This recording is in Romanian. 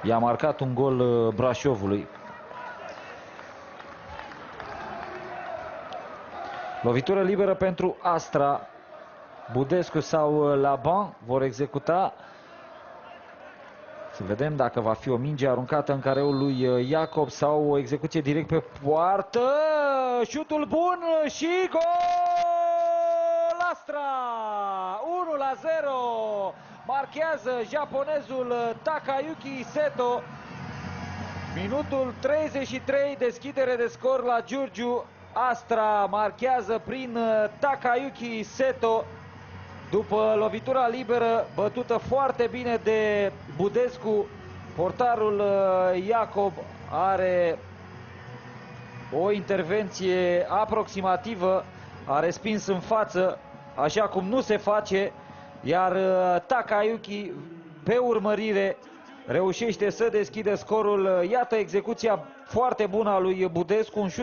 i-a marcat un gol Brașovului. Lovitură liberă pentru Astra. Budescu sau Laban vor executa. Să vedem dacă va fi o minge aruncată în careul lui Iacob sau o execuție direct pe poartă. Șutul bun și gol! Astra! 1-0. Marchează japonezul Takayuki Seto. Minutul 33, deschidere de scor la Giurgiu. Astra marchează prin Takayuki Seto după lovitura liberă bătută foarte bine de Budescu. Portarul Iacob are o intervenție aproximativă, a respins în față, așa cum nu se face, iar Takayuki pe urmărire reușește să deschidă scorul. Iată execuția foarte bună a lui Budescu, un șut